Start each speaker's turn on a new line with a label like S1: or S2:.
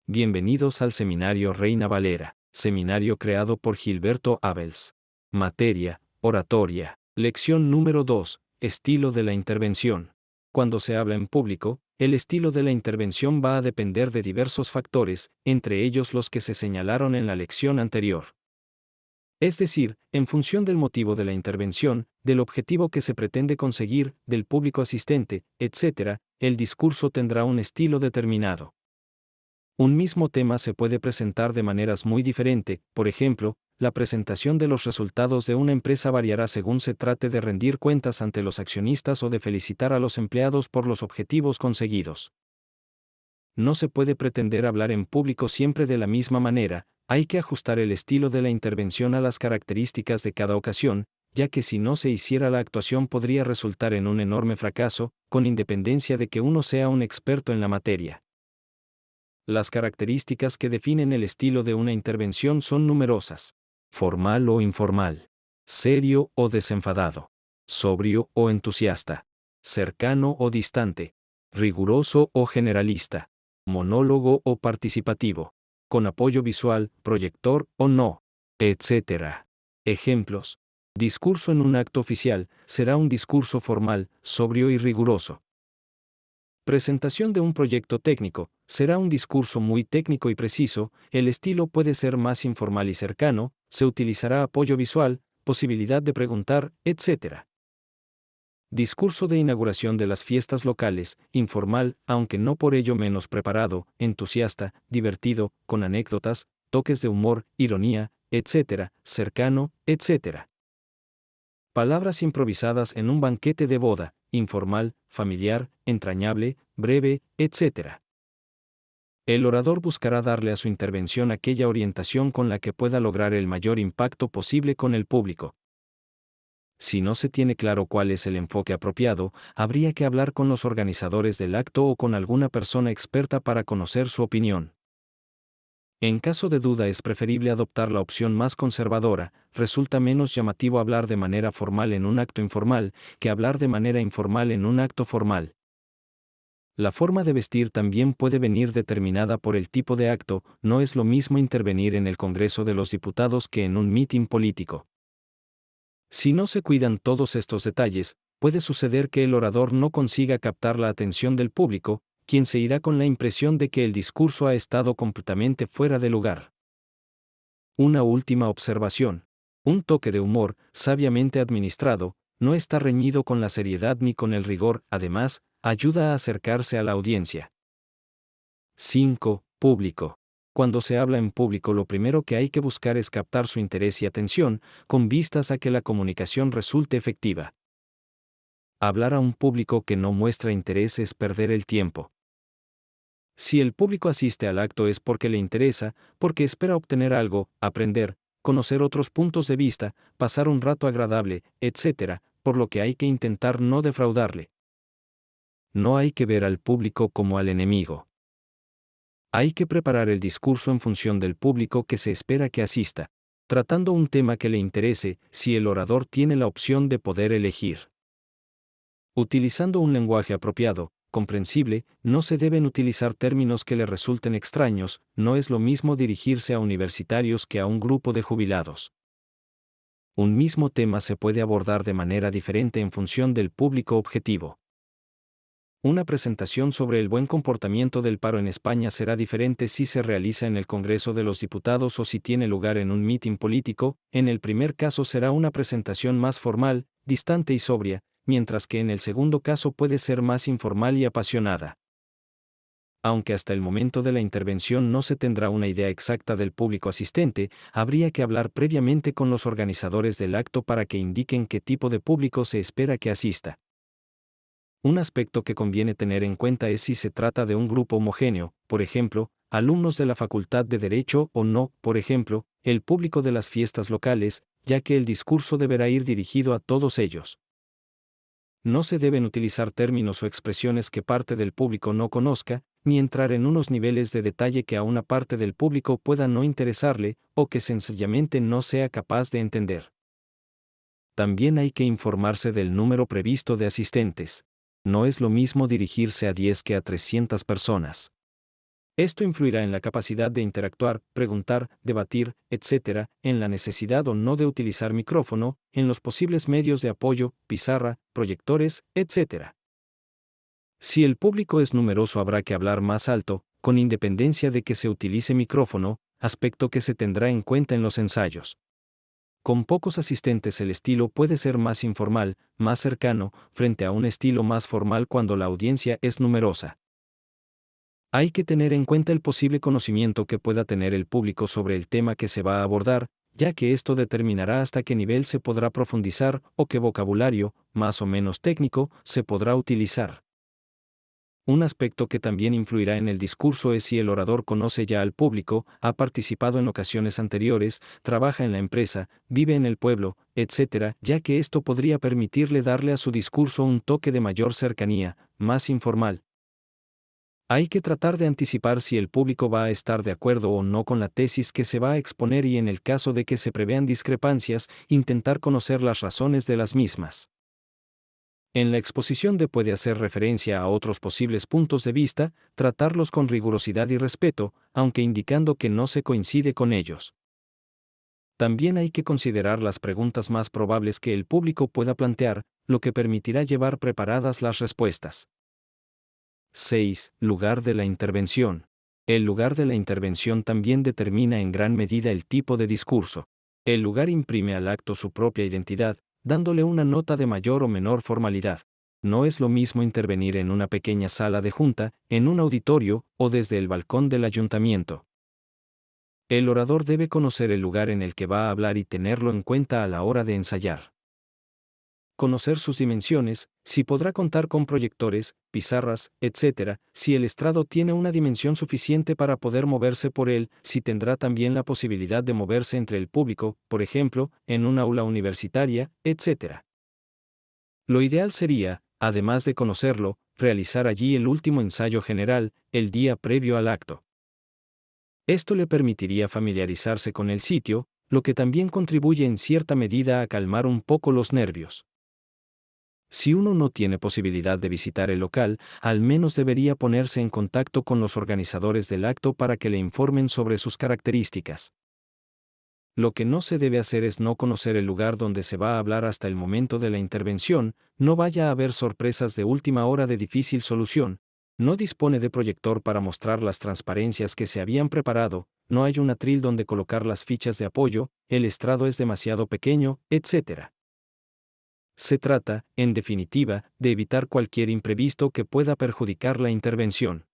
S1: Bienvenidos al Seminario Reina Valera, seminario creado por Gilberto Abels. Materia, oratoria. Lección número 2, estilo de la intervención. Cuando se habla en público, el estilo de la intervención va a depender de diversos factores, entre ellos los que se señalaron en la lección anterior. Es decir, en función del motivo de la intervención, del objetivo que se pretende conseguir, del público asistente, etc., el discurso tendrá un estilo determinado. Un mismo tema se puede presentar de maneras muy diferentes, por ejemplo, la presentación de los resultados de una empresa variará según se trate de rendir cuentas ante los accionistas o de felicitar a los empleados por los objetivos conseguidos. No se puede pretender hablar en público siempre de la misma manera, hay que ajustar el estilo de la intervención a las características de cada ocasión, ya que si no se hiciera la actuación podría resultar en un enorme fracaso, con independencia de que uno sea un experto en la materia. Las características que definen el estilo de una intervención son numerosas: formal o informal, serio o desenfadado, sobrio o entusiasta, cercano o distante, riguroso o generalista, monólogo o participativo, con apoyo visual, proyector o no, etc. Ejemplos: discurso en un acto oficial será un discurso formal, sobrio y riguroso. Presentación de un proyecto técnico será un discurso muy técnico y preciso. El estilo puede ser más informal y cercano, se utilizará apoyo visual, posibilidad de preguntar, etc. Discurso de inauguración de las fiestas locales, informal, aunque no por ello menos preparado, entusiasta, divertido, con anécdotas, toques de humor, ironía, etc., cercano, etc. Palabras improvisadas en un banquete de boda, informal, familiar, entrañable, breve, etc. El orador buscará darle a su intervención aquella orientación con la que pueda lograr el mayor impacto posible con el público. Si no se tiene claro cuál es el enfoque apropiado, habría que hablar con los organizadores del acto o con alguna persona experta para conocer su opinión. En caso de duda es preferible adoptar la opción más conservadora. Resulta menos llamativo hablar de manera formal en un acto informal que hablar de manera informal en un acto formal. La forma de vestir también puede venir determinada por el tipo de acto. No es lo mismo intervenir en el Congreso de los Diputados que en un mitin político. Si no se cuidan todos estos detalles, puede suceder que el orador no consiga captar la atención del público, quien se irá con la impresión de que el discurso ha estado completamente fuera de lugar. Una última observación: un toque de humor, sabiamente administrado, no está reñido con la seriedad ni con el rigor, además, ayuda a acercarse a la audiencia. 5. Público. Cuando se habla en público, lo primero que hay que buscar es captar su interés y atención, con vistas a que la comunicación resulte efectiva. Hablar a un público que no muestra interés es perder el tiempo. Si el público asiste al acto es porque le interesa, porque espera obtener algo, aprender, conocer otros puntos de vista, pasar un rato agradable, etc., por lo que hay que intentar no defraudarle. No hay que ver al público como al enemigo. Hay que preparar el discurso en función del público que se espera que asista, tratando un tema que le interese, si el orador tiene la opción de poder elegir. Utilizando un lenguaje apropiado, comprensible, no se deben utilizar términos que le resulten extraños. No es lo mismo dirigirse a universitarios que a un grupo de jubilados. Un mismo tema se puede abordar de manera diferente en función del público objetivo. Una presentación sobre el buen comportamiento del paro en España será diferente si se realiza en el Congreso de los Diputados o si tiene lugar en un mitin político. En el primer caso será una presentación más formal, distante y sobria, mientras que en el segundo caso puede ser más informal y apasionada. Aunque hasta el momento de la intervención no se tendrá una idea exacta del público asistente, habría que hablar previamente con los organizadores del acto para que indiquen qué tipo de público se espera que asista. Un aspecto que conviene tener en cuenta es si se trata de un grupo homogéneo, por ejemplo, alumnos de la Facultad de Derecho o no, por ejemplo, el público de las fiestas locales, ya que el discurso deberá ir dirigido a todos ellos. No se deben utilizar términos o expresiones que parte del público no conozca, ni entrar en unos niveles de detalle que a una parte del público pueda no interesarle, o que sencillamente no sea capaz de entender. También hay que informarse del número previsto de asistentes. No es lo mismo dirigirse a 10 que a 300 personas. Esto influirá en la capacidad de interactuar, preguntar, debatir, etc., en la necesidad o no de utilizar micrófono, en los posibles medios de apoyo, pizarra, proyectores, etc. Si el público es numeroso habrá que hablar más alto, con independencia de que se utilice micrófono, aspecto que se tendrá en cuenta en los ensayos. Con pocos asistentes el estilo puede ser más informal, más cercano, frente a un estilo más formal cuando la audiencia es numerosa. Hay que tener en cuenta el posible conocimiento que pueda tener el público sobre el tema que se va a abordar, ya que esto determinará hasta qué nivel se podrá profundizar o qué vocabulario, más o menos técnico, se podrá utilizar. Un aspecto que también influirá en el discurso es si el orador conoce ya al público, ha participado en ocasiones anteriores, trabaja en la empresa, vive en el pueblo, etc., ya que esto podría permitirle darle a su discurso un toque de mayor cercanía, más informal. Hay que tratar de anticipar si el público va a estar de acuerdo o no con la tesis que se va a exponer y en el caso de que se prevean discrepancias, intentar conocer las razones de las mismas. En la exposición puede hacer referencia a otros posibles puntos de vista, tratarlos con rigurosidad y respeto, aunque indicando que no se coincide con ellos. También hay que considerar las preguntas más probables que el público pueda plantear, lo que permitirá llevar preparadas las respuestas. 6. Lugar de la intervención. El lugar de la intervención también determina en gran medida el tipo de discurso. El lugar imprime al acto su propia identidad, dándole una nota de mayor o menor formalidad. No es lo mismo intervenir en una pequeña sala de junta, en un auditorio, o desde el balcón del ayuntamiento. El orador debe conocer el lugar en el que va a hablar y tenerlo en cuenta a la hora de ensayar. Conocer sus dimensiones, si podrá contar con proyectores, pizarras, etc., si el estrado tiene una dimensión suficiente para poder moverse por él, si tendrá también la posibilidad de moverse entre el público, por ejemplo, en un aula universitaria, etc. Lo ideal sería, además de conocerlo, realizar allí el último ensayo general, el día previo al acto. Esto le permitiría familiarizarse con el sitio, lo que también contribuye en cierta medida a calmar un poco los nervios. Si uno no tiene posibilidad de visitar el local, al menos debería ponerse en contacto con los organizadores del acto para que le informen sobre sus características. Lo que no se debe hacer es no conocer el lugar donde se va a hablar hasta el momento de la intervención, no vaya a haber sorpresas de última hora de difícil solución, no dispone de proyector para mostrar las transparencias que se habían preparado, no hay un atril donde colocar las fichas de apoyo, el estrado es demasiado pequeño, etc. Se trata, en definitiva, de evitar cualquier imprevisto que pueda perjudicar la intervención.